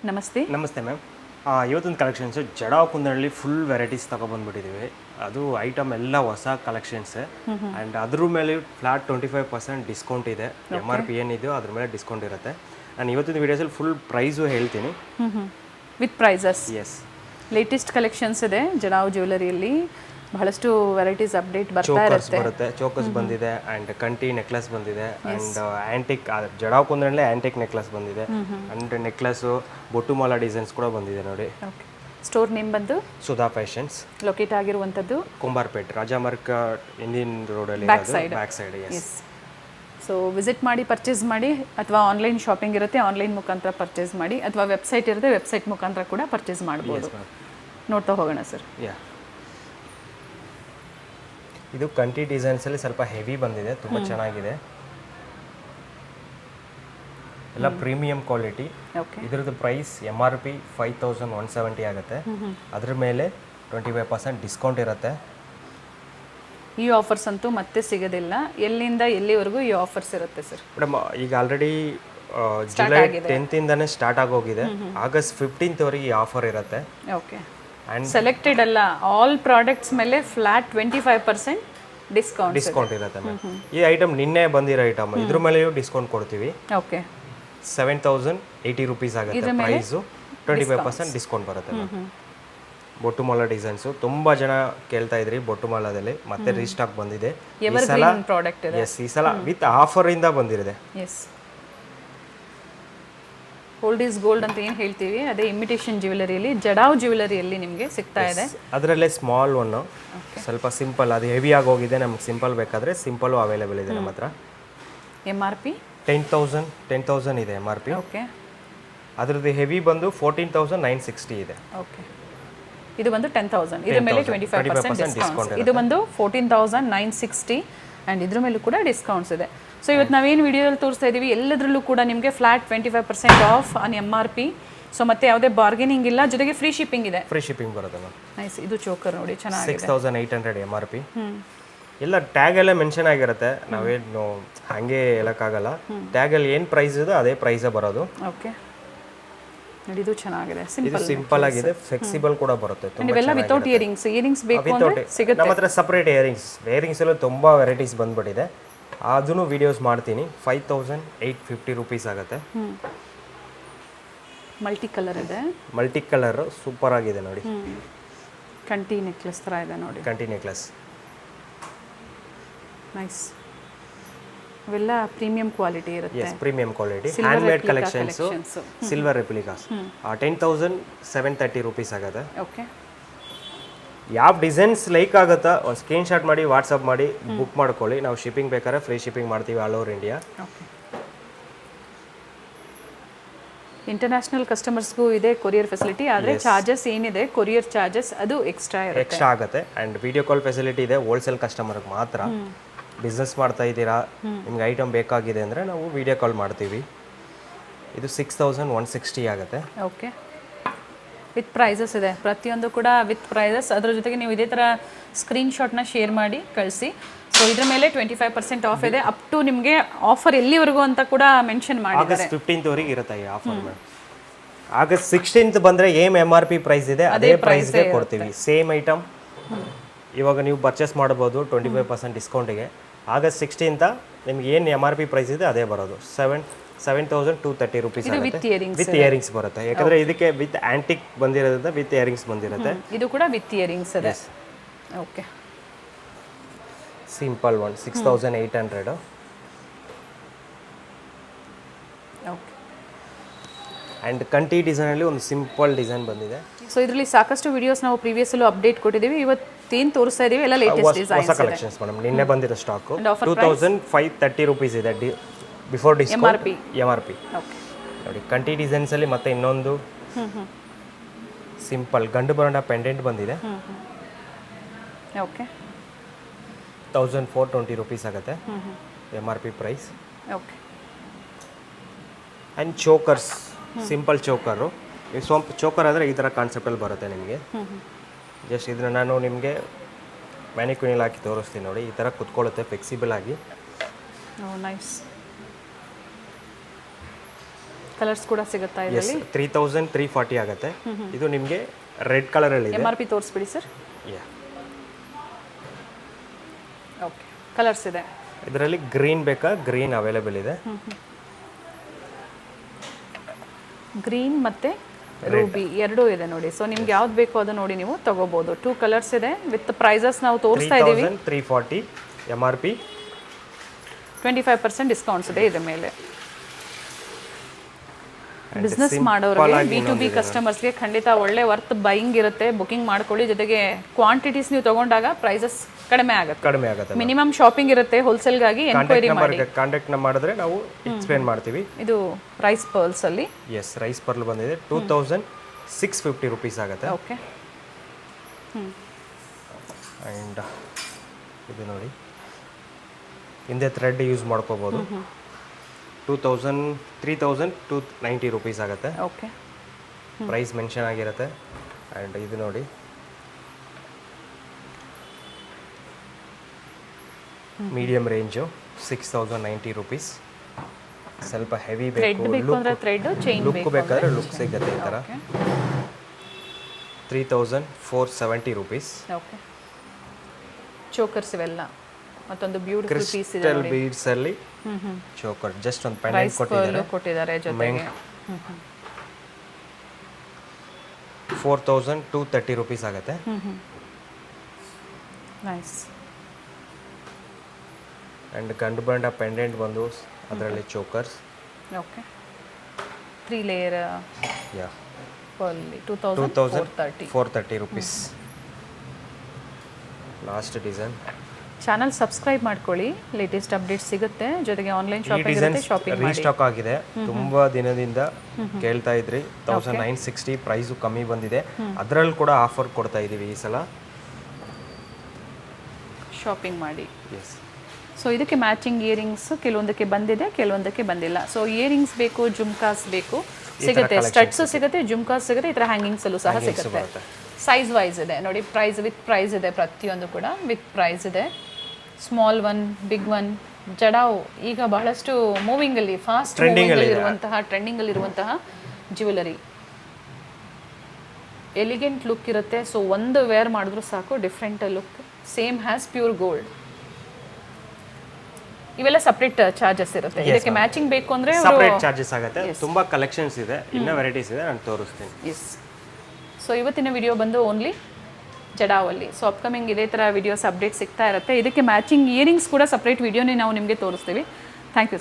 ನಮಸ್ತೆ. ನಮಸ್ತೆ ಮ್ಯಾಮ್. ಇವತ್ತೊಂದು ಕಲೆಕ್ಷನ್ಸು ಜಡಾವ್ ಕುಂದಳ್ಳಿ ಫುಲ್ ವೆರೈಟೀಸ್ ತೊಗೊಬಂದ್ಬಿಟ್ಟಿದ್ದೀವಿ. ಅದು ಐಟಮ್ ಎಲ್ಲ ಹೊಸ ಕಲೆಕ್ಷನ್ಸ್ ಆ್ಯಂಡ್ ಅದ್ರ ಮೇಲೆ ಫ್ಲಾಟ್ 25% ಡಿಸ್ಕೌಂಟ್ ಇದೆ. MRP ಏನಿದೆಯೋ ಅದ್ರ ಮೇಲೆ ಡಿಸ್ಕೌಂಟ್ ಇರುತ್ತೆ. ನಾನು ಇವತ್ತಿನ ವೀಡಿಯೋಸಲ್ಲಿ ಫುಲ್ ಪ್ರೈಸು ಹೇಳ್ತೀನಿ. With prices. Yes, latest collections ಇದೆ ಜಡಾವ್ ಜ್ಯುವೆಲರಿಯಲ್ಲಿ. ಬಹಳಷ್ಟು ವೆರೈಟೀಸ್ ಅಪ್ಡೇಟ್ ಬರ್ತಾ ಚೋಕರ್ಸ್ ಇರುತ್ತೆ. ಬರುತ್ತೆ, ಚೋಕರ್ಸ್ ಬಂದಿದೆ ಆ್ಯಂಡ್ ಕಂಟಿ ನೆಕ್ಲೆಸ್ ಬಂದಿದೆ ಆ್ಯಂಡ್ ಆ್ಯಂಟಿಕ್ ಜಡಾವ್ ಕುಂದಳ್ಳಿ ಆ್ಯಂಟಿಕ್ ನೆಕ್ಲೆಸ್ ಬಂದಿದೆ ಆ್ಯಂಡ್ ನೆಕ್ಲೆಸ್ಸು ಬೊಟ್ಟುಮಾಲ ಡಿಸೈನ್ಸ್ ಕೂಡ ಬಂದಿದೆ ನೋಡಿ. ಓಕೆ. ಸ್ಟೋರ್ ನೇಮ್ ಬಂದು ಸುಧಾ ಫ್ಯಾಷನ್ಸ್, ಲೊಕೇಟ್ ಆಗಿರುವಂಥದ್ದು ಕುಂಬಾರ್ಪೇಟ್, ರಾಜಾಮಾರ್ಗ ಇಂಡಿಯನ್ ರೋಡಲ್ಲಿ back side. Back side. Yes. So visit ಮಾಡಿ ಪರ್ಚೇಸ್ ಮಾಡಿ, ಅಥವಾ ಆನ್ಲೈನ್ ಶಾಪಿಂಗ್ ಇರುತ್ತೆ ಆನ್ಲೈನ್ ಮುಖಾಂತರ ಪರ್ಚೇಸ್ ಮಾಡಿ, ಅಥವಾ ವೆಬ್ಸೈಟ್ ಇರುತ್ತೆ ವೆಬ್ಸೈಟ್ ಮುಖಾಂತರ ಕೂಡ ಪರ್ಚೇಸ್ ಮಾಡ್ಬೋದು. ನೋಡ್ತಾ ಹೋಗೋಣ ಸರ್. ಯಾ, ಇದು ಕಂಟಿ ಡಿಸೈನ್ಸಲ್ಲಿ ಸ್ವಲ್ಪ ಹೆವಿ ಬಂದಿದೆ, ತುಂಬ ಚೆನ್ನಾಗಿದೆ. ಎಲ್ಲ ಪ್ರೀಮಿಯಂ ಕ್ವಾಲಿಟಿ. ಓಕೆ. ಇದ್ರದ್ದು ಪ್ರೈಸ್ MRP 5170 ಆಗುತ್ತೆ. ಅದ್ರ ಮೇಲೆ 25% ಡಿಸ್ಕೌಂಟ್ ಇರುತ್ತೆ. ಈ ಆಫರ್ಸ್ ಅಂತೂ ಮತ್ತೆ ಸಿಗೋದಿಲ್ಲ. ಎಲ್ಲಿಂದ ಎಲ್ಲಿವರೆಗೂ ಈ ಆಫರ್ಸ್ ಇರುತ್ತೆ ಸರ್? ಮೇಡಮ್, ಈಗ ಆಲ್ರೆಡಿ ಜುಲೈ 10th ಇಂದಾನೆ ಸ್ಟಾರ್ಟ್ ಆಗೋಗಿದೆ. ಆಗಸ್ಟ್ 15th ವರೆಗೆ ಈ ಆಫರ್ ಇರುತ್ತೆ. ಓಕೆ. ಸೆಲೆಕ್ಟೆಡ್ ಅಲ್ಲ, ಆಲ್ ಪ್ರಾಡಕ್ಟ್ಸ್ ಮೇಲೆ ಫ್ಲಾಟ್ 25% ಡಿಸ್ಕೌಂಟ್ ಇರುತ್ತೆ ಮ್ಯಾಮ್. ಈ ಐಟಮ್ ನಿನ್ನೆ ಬಂದಿರೋ ಐಟಮ್, ಇದ್ರ ಮೇಲೆಯೂ ಡಿಸ್ಕೌಂಟ್ ಕೊಡ್ತೀವಿ. ಓಕೆ. 7080 rupees ಆಗುತ್ತೆ ಪ್ರೈಸು. 25% ಡಿಸ್ಕೌಂಟ್ ಬರುತ್ತೆ ಮ್ಯಾಮ್. ಬೊಟ್ಟುಮಾಲ ಡಿಸೈನ್ಸು ತುಂಬ ಜನ ಕೇಳ್ತಾ ಇದ್ರಿ, ಬೊಟ್ಟುಮಾಲದಲ್ಲಿ ಮತ್ತೆ ರೀಸ್ಟಾಕ್ ಬಂದಿದೆ ಈ ಸಲ. ಪ್ರಾಡಕ್ಟ್ ಇದೆ. ಎಸ್, ಈ ಸಲ ವಿತ್ ಆಫರಿಂದ ಬಂದಿದೆ. ಎಸ್, ಓಲ್ಡ್ ಈಸ್ ಗೋಲ್ಡ್ ಅಂತ ಏನು ಹೇಳ್ತೀವಿ, ಅದೇ ಇಮಿಟೇಷನ್ ಜ್ಯುವೆಲರಿಯಲ್ಲಿ ಜಡಾವ್ ಜ್ಯುವೆಲರಿಯಲ್ಲಿ ನಿಮಗೆ ಸಿಗ್ತಾ ಇದೆ. ಅದರಲ್ಲೇ ಸ್ಮಾಲ್ ಒನ್ನು, ಸ್ವಲ್ಪ ಸಿಂಪಲ್, ಅದು ಹೆವಿ ಆಗಿ ಹೋಗಿದೆ. ನಮ್ಗೆ ಸಿಂಪಲ್ ಬೇಕಾದರೆ ಸಿಂಪಲ್ಲು ಅವೈಲೇಬಲ್ ಇದೆ ನಮ್ಮ ಹತ್ರ. MRP 10,000 ಇದೆ MRP. ಓಕೆ. ಅದರದ್ದು ಹೆವಿ ಬಂದು 14,960 ಇದೆ. ಓಕೆ. ಇದು ಬಂದು 10,000, ಇದ್ರ ಮೇಲೆ 25% ಡಿಸ್ಕೌಂಟ್. ಇದು ಬಂದು 14,960 ಆ್ಯಂಡ್ ಇದ್ರ ಮೇಲೂ ಕೂಡ ಡಿಸ್ಕೌಂಟ್ಸ್ ಇದೆ. ಸೊ ಇವತ್ತು ನಾವೇನು ವಿಡಿಯೋದಲ್ಲಿ ತೋರಿಸ್ತಾ ಇದ್ದೀವಿ ಎಲ್ಲದರಲ್ಲೂ ಕೂಡ ನಿಮಗೆ flat 25% of on MRP. So ಮತ್ತೆ ಯಾವುದೇ ಬಾರ್ಗೇನಿಂಗ್ ಇಲ್ಲ, ಜೊತೆಗೆ ಫ್ರೀ ಶಿಪ್ಪಿಂಗ್ ಇದೆ. ಫ್ರೀ ಶಿಪ್ಪಿಂಗ್ ಬರುತ್ತೆ ಮ್ಯಾಮ್. ನೈಸ್. ಇದು ಚೋಕರ್ ನೋಡಿ ಚೆನ್ನಾಗಿದೆ. 6,800 MRP. ಎಲ್ಲ ಟ್ಯಾಗ್ ಎಲ್ಲ ಮೆನ್ಷನ್ ಆಗಿರುತ್ತೆ, ನಾವೇನು ಹಾಗೆ ಹೇಳೋಕ್ಕಾಗಲ್ಲ. ಟ್ಯಾಗಲ್ಲಿ ಏನು ಪ್ರೈಸ್ ಇದೆ ಅದೇ ಪ್ರೈಸೇ ಬರೋದು. ಓಕೆ ನೋಡಿ, ಇದು ಚೆನ್ನಾಗಿದೆ. ಇದು ಸಿಂಪಲ್ ಆಗಿದೆ, ಫ್ಲೆಕ್ಸಿಬಲ್ ಕೂಡ ಬರುತ್ತೆ. ಇವೆಲ್ಲ ವಿತೌಟ್ ಇಯರಿಂಗ್ಸ್ ಬೇಕು ಅಂದ್ರೆ ಸಿಗುತ್ತೆ. ನಮ್ಮ ಹತ್ರ ಸಪ್ರೇಟ್ ಇಯರಿಂಗ್ಸ್ ಎಲ್ಲ ತುಂಬ ವೆರೈಟೀಸ್ ಬಂದ್ಬಿಟ್ಟಿದೆ. ಅದನ್ನು ವಿಡಿಯೋಸ್ ಮಾಡ್ತೀನಿ. 5,850 rupees ಆಗುತ್ತೆ. ಮಲ್ಟಿ ಕಲರ್ ಇದೆ. ಮಲ್ಟಿ ಕಲರ್ ಸೂಪರ್ ಆಗಿದೆ ನೋಡಿ. ಕಂಟಿ ನೆಕ್ಲೆಸ್ ಥರ ಇದೆ ನೋಡಿ. ಕಂಟಿ ನೆಕ್ಲೆಸ್ ನೈಸ್. ಇವೆಲ್ಲ ಪ್ರೀಮಿಯಂ ಕ್ವಾಲಿಟಿ ಇರುತ್ತೆ. Yes, premium quality handmade collections, silver replicas. 10,730 rupees ಆಗುತ್ತೆ. ಓಕೆ. ಯಾವ ಡಿಸೈನ್ಸ್ ಲೈಕ್ ಆಗುತ್ತಾ ಒಂದು ಸ್ಕ್ರೀನ್ಶಾಟ್ ಮಾಡಿ ವಾಟ್ಸಪ್ ಮಾಡಿ ಬುಕ್ ಮಾಡ್ಕೊಳ್ಳಿ. ನಾವು ಶಿಪ್ಪಿಂಗ್ ಬೇಕಾದ್ರೆ ಫ್ರೀ ಶಿಪ್ಪಿಂಗ್ ಮಾಡ್ತೀವಿ all over India. Okay. International ಕಸ್ಟಮರ್ಸ್ಗೂ ಇದೆ ಕೊರಿಯರ್ ಫೆಸಿಲಿಟಿ, ಆದರೆ ಚಾರ್ಜಸ್ ಏನಿದೆ ಕೊರಿಯರ್ ಚಾರ್ಜಸ್ ಅದು ಎಕ್ಸ್ಟ್ರಾ ಆಗುತ್ತೆ. ಆ್ಯಂಡ್ ವಿಡಿಯೋ ಕಾಲ್ ಫೆಸಿಲಿಟಿ ಇದೆ ಹೋಲ್ಸೇಲ್ ಕಸ್ಟಮರ್ಗೆ ಮಾತ್ರ. ಬಿಸ್ನೆಸ್ ಮಾಡ್ತಾ ಇದ್ದೀರಾ, ನಿಮ್ಗೆ ಐಟಮ್ ಬೇಕಾಗಿದೆ ಅಂದರೆ ನಾವು ವಿಡಿಯೋ ಕಾಲ್ ಮಾಡ್ತೀವಿ. ಇದು 6,160 ಆಗುತ್ತೆ. ಓಕೆ. ವಿತ್ ಪ್ರೈಸಸ್ ಇದೆ, ಪ್ರತಿಯೊಂದು ಕೂಡ ವಿತ್ ಪ್ರೈಸಸ್. ಅದರ ಜೊತೆಗೆ ನೀವು ಇದೇ ಥರ ಸ್ಕ್ರೀನ್ಶಾಟ್ನ ಶೇರ್ ಮಾಡಿ ಕಳಿಸಿ. ಸೊ ಇದ್ರ ಮೇಲೆ 25% ಆಫ್ ಇದೆ. ಅಪ್ ಟು ನಿಮಗೆ ಆಫರ್ ಎಲ್ಲಿವರೆಗೂ ಅಂತ ಕೂಡ ಮೆನ್ಷನ್ ಮಾಡಿದ್ದಾರೆ. ಆಗಸ್ಟ್ 15th ವರೆಗೆ ಇರುತ್ತೆ ಈ ಆಫರ್ ಮ್ಯಾಮ್. ಆಗಸ್ಟ್ 16th ಬಂದರೆ ಏನು MRP ಪ್ರೈಸ್ ಇದೆ ಅದೇ ಪ್ರೈಸ್ಗೆ ಕೊಡ್ತೀವಿ. ಸೇಮ್ ಐಟಮ್ ಇವಾಗ ನೀವು ಪರ್ಚೇಸ್ ಮಾಡ್ಬೋದು 25% ಡಿಸ್ಕೌಂಟಿಗೆ. ಆಗಸ್ಟ್ 16th ನಿಮ್ಗೆ ಏನು MRP ಪ್ರೈಸ್ ಇದೆ ಅದೇ ಬರೋದು. 7,230 rupees ಆಗುತ್ತೆ. ವಿತ್ ಇಯರಿಂಗ್ಸ್ ಬರುತ್ತೆ, ಯಾಕಂದರೆ ಇದಕ್ಕೆ ವಿತ್ ಆ್ಯಂಟಿಕ್ ಬಂದಿರೋದ್ರಿಂದ ವಿತ್ ಇಯರಿಂಗ್ಸ್ ಬಂದಿರುತ್ತೆ. ಇದು ಕೂಡ ವಿತ್ ಇಯರಿಂಗ್ಸ್ ಇದೆ. Okay. Simple one 6,800. Okay. And ಕಂಟಿ ಡಿಸೈನಲ್ಲಿ ಒಂದು ಸಿಂಪಲ್ ಡಿಸೈನ್ ಬಂದಿದೆ. ಸೊ ಇದರಲ್ಲಿ ಸಾಕಷ್ಟು ವಿಡಿಯೋಸ್ ನಾವು ಪ್ರೀವಿಯಸ್ಸಲ್ಲೂ ಅಪ್ಡೇಟ್ ಕೊಟ್ಟಿದ್ದೀವಿ. ಇವತ್ತೇನು ತೋರಿಸ್ತಾ ಇದ್ದೀವಿ ಎಲ್ಲ ಲೇಟೆಸ್ಟ್ ಡಿಸೈನ್ಸ್ ಹೊಸ ಕಲೆಕ್ಷನ್ಸ್ ಮೇಡಮ್. ನಿನ್ನೆ ಬಂದಿರೋ ಸ್ಟಾಕು 2,530 rupees ಇದೆ ಬಿಫೋರ್ ಡಿಸ್ಕೌಂಟ್ MRP. ಓಕೆ. ನೋಡಿ ಕಂಟಿ ಡಿಸೈನ್ಸಲ್ಲಿ ಮತ್ತೆ ಇನ್ನೊಂದು ಸಿಂಪಲ್ ಗಂಡು ಬರೋಣ ಪೆಂಡೆಂಟ್ ಬಂದಿದೆ. ಓಕೆ. 1,420 rupees ಆಗುತ್ತೆ MRP price. Okay. And chokers, simple choker. ಈ ಚೋಕರ್ ಅಂದರೆ ಈ ಥರ ಕಾನ್ಸೆಪ್ಟಲ್ಲಿ ಬರುತ್ತೆ ನಿಮಗೆ. ಜಸ್ಟ್ ಇದನ್ನ ನಾನು ನಿಮಗೆ ಮ್ಯಾನಿಕ್ವಿನಲ್ಲಿ ಹಾಕಿ ತೋರಿಸ್ತೀನಿ ನೋಡಿ. ಈ ಥರ ಕುತ್ಕೊಳ್ಳುತ್ತೆ ಫ್ಲೆಕ್ಸಿಬಲ್ ಆಗಿ. ನೈಸ್. ಕಲರ್ಸ್ ಕೂಡ ಸಿಗುತ್ತಾ ಇದರಲ್ಲಿ 3340 ಆಗುತ್ತೆ. ಇದು ನಿಮಗೆ ರೆಡ್ ಕಲರಲ್ಲಿ ಇದೆ. MRP ತೋರಿಸ್ಬಿಡಿ ಸರ್. ಓಕೆ, ಕಲರ್ಸ್ ಇದೆ. ಇದರಲ್ಲಿ ಗ್ರೀನ್ ಬೇಕಾ? ಗ್ರೀನ್ ಅವೈಲೇಬಲ್ ಇದೆ. ಗ್ರೀನ್ ಮತ್ತೆ ರೂಬಿ ಎರಡೂ ಇದೆ ನೋಡಿ. ಸೊ ನಿಮ್ಗೆ ಯಾವ್ದು ಬೇಕೋ ಅದು ನೋಡಿ ನೀವು ತಗೋಬಹುದು. 2 ಕಲರ್ಸ್ ಇದೆ ವಿತ್ ಪ್ರೈಸಸ್ ನಾವು ತೋರಿಸ್ತಾ ಇದೀವಿ. 3340 MRP, 25% ಡಿಸ್ಕೌಂಟ್ಸ್ ಇದೆ ಇದ್ರ ಮೇಲೆ. ಬಿಸ್ನೆಸ್ ಮಾಡೋರಿಗೆ B2B ಕಸ್ಟಮರ್ಸ್ಗೆ ಖಂಡಿತ ಒಳ್ಳೆ ವರ್ತ್ ಬೈಯಿಂಗ್ ಇರುತ್ತೆ. ಬುಕಿಂಗ್ ಮಾಡ್ಕೊಳ್ಳಿ. ಜೊತೆಗೆ ಕ್ವಾಂಟಿಟೀಸ್ ನೀವು ತಗೊಂಡಾಗ ಪ್ರೈಸಸ್ ಕಡಿಮೆ ಆಗುತ್ತೆ. ಮಿನಿಮಮ್ ಶಾಪಿಂಗ್ ಇರುತ್ತೆ. ಹೋಲ್ಸೇಲ್ಗಾಗಿ ಎನ್ಕ್ವೈರಿ ಮಾಡಿ. ಕಾಂಟ್ಯಾಕ್ಟ್ ಮಾಡಿದ್ರೆ ನಾವು ಎಕ್ಸ್ಪ್ಲೇನ್ ಮಾಡ್ತೀವಿ. ಇದು ರೈಸ್ ಪರ್ಲ್ಸ್ ಅಲ್ಲಿ ರೈಸ್ ಪರ್ಲ್ ಬಂದಿದೆ 2650 ರೂಪೀಸ್ ಆಗುತ್ತೆ. ಓಕೆ. ಆ್ಯಂಡ್ ಇದು ನೋಡಿ, ಹಿಂದೆ ಥ್ರೆಡ್ ಯೂಸ್ ಮಾಡ್ಕೋಬೋದು. 3290 ರೂಪೀಸ್ ಆಗುತ್ತೆ. ಓಕೆ, ಪ್ರೈಸ್ ಮೆನ್ಷನ್ ಆಗಿರುತ್ತೆ. ಆ್ಯಂಡ್ ಇದು ನೋಡಿ, ಮೀಡಿಯಂ ರೇಂಜು 6090 ರೂಪೀಸ್. ಸ್ವಲ್ಪ ಹೆವಿ ಬೇಕು, ಲುಕ್ ಬೇಕಾದ್ರೆ ಲುಕ್ ಸಿಗುತ್ತೆ ಈ ಥರ. 3470 ರೂಪೀಸ್. ಓಕೆ, ಚೋಕರ್ಸ್ ಇವೆಲ್ಲ ಮತ್ತೊಂದು ಬ್ಯೂಟಿಫುಲ್ ಪೀಸ್ ಇದೆ ನೋಡಿ. ಬೀಡ್ಸ್ ಅಲ್ಲಿ ಚೋಕರ್ ಜಸ್ಟ್ ಒಂದು ಪೆಂಡೆಂಟ್ ಕೊಟ್ಟಿದ್ದಾರೆ ಜೊತೆಗೆ. 4230 ರೂಪೀಸ್ ಆಗುತ್ತೆ. ನೈಸ್. ಆ್ಯಂಡ್ ಗಂಡು ಬಂಡ ಪೆಂಡೆಂಟ್ ಬಂದು ಅದರಲ್ಲಿ chokers. Okay, 3 layer pearly 2430 rupees. Last design. Channel subscribe ಮಾಡ್ಕೊಳ್ಳಿ, ಲೇಟೆಸ್ಟ್ ಅಪ್ಡೇಟ್ ಸಿಗುತ್ತೆ. ಜೊತೆಗೆ ಆನ್ಲೈನ್ ಶಾಪಿಂಗ್ ಇರುತ್ತೆ, ಶಾಪಿಂಗ್ ಮಾಡಿ. ರೀಸ್ಟಾಕ್ ಆಗಿದೆ. ತುಂಬಾ ದಿನದಿಂದ ಕೇಳ್ತಾ ಇದ್ರಿ. 1960 ಪ್ರೈಸು ಕಮ್ಮಿ ಬಂದಿದೆ. ಅದರಲ್ಲಿ ಕೂಡ ಆಫರ್ ಕೊಡ್ತಾ ಇದೀವಿ ಈ ಸಲ. ಶಾಪಿಂಗ್ ಮಾಡಿ. ಸೊ ಇದಕ್ಕೆ ಮ್ಯಾಚಿಂಗ್ ಇಯರಿಂಗ್ಸ್ ಕೆಲವೊಂದಕ್ಕೆ ಬಂದಿದೆ, ಕೆಲವೊಂದಕ್ಕೆ ಬಂದಿಲ್ಲ. ಸೊ ಇಯರಿಂಗ್ಸ್ ಬೇಕು, ಜುಮ್ಕಾಸ್ ಬೇಕು, ಸಿಗುತ್ತೆ. ಸ್ಟಡ್ಸ್ ಸಿಗುತ್ತೆ, ಜುಮ್ಕಾಸ್ ಸಿಗುತ್ತೆ, ಈ ಥರ ಹ್ಯಾಂಗಿಂಗ್ಸ್ ಅಲ್ಲೂ ಸಹ ಸಿಗುತ್ತೆ. ಸೈಜ್ ವೈಸ್ ಇದೆ ನೋಡಿ. ಪ್ರೈಸ್ ವಿತ್ ಪ್ರೈಸ್ ಇದೆ. ಪ್ರತಿಯೊಂದು ಕೂಡ ವಿತ್ ಪ್ರೈಸ್ ಇದೆ. Small one, big one, jadau ಈಗ ಬಹಳಷ್ಟು ಮೂವಿಂಗಲ್ಲಿ ಫಾಸ್ಟ್ ಟ್ರೆಂಡಿಂಗಲ್ಲಿರುವಂತಹ ಜ್ಯುವೆಲರಿ. ಎಲಿಗೆಂಟ್ ಲುಕ್ ಇರುತ್ತೆ. ಸೊ ಒಂದು ವೇರ್ ಮಾಡಿದ್ರು ಸಾಕು, different look. Same as pure gold. ಇವೆಲ್ಲ ಸಪ್ರೇಟ್ ಚಾರ್ಜಸ್ ಇರುತ್ತೆ. ಇದಕ್ಕೆ ಮ್ಯಾಚಿಂಗ್ ಬೇಕು ಅಂದ್ರೆ ಸಪ್ರೇಟ್ ಚಾರ್ಜಸ್ ಆಗುತ್ತೆ. ತುಂಬಾ ಕಲೆಕ್ಷನ್ಸ್ ಇದೆ, ಇನ್ನೂ ವೆರೈಟೀಸ್ ಇದೆ, ನಾನು ತೋರಿಸ್ತೀನಿ. ಎಸ್. ಸೊ ಇವತ್ತಿನ ವಿಡಿಯೋ ಬಂದು ಓನ್ಲಿ ಜಡಾವಲ್ಲಿ. ಸೊ ಅಪ್ಕಮಿಂಗ್ ಇದೇ ಥರ ವಿಡಿಯೋಸ್ ಅಪ್ಡೇಟ್ ಸಿಗ್ತಾ ಇರುತ್ತೆ. ಇದಕ್ಕೆ ಮ್ಯಾಚಿಂಗ್ ಇಯರಿಂಗ್ಸ್ ಕೂಡ ಸಪ್ರೇಟ್ ವಿಡಿಯೋನೇ ನಾವು ನಿಮಗೆ ತೋರಿಸ್ತೀವಿ. Thank you.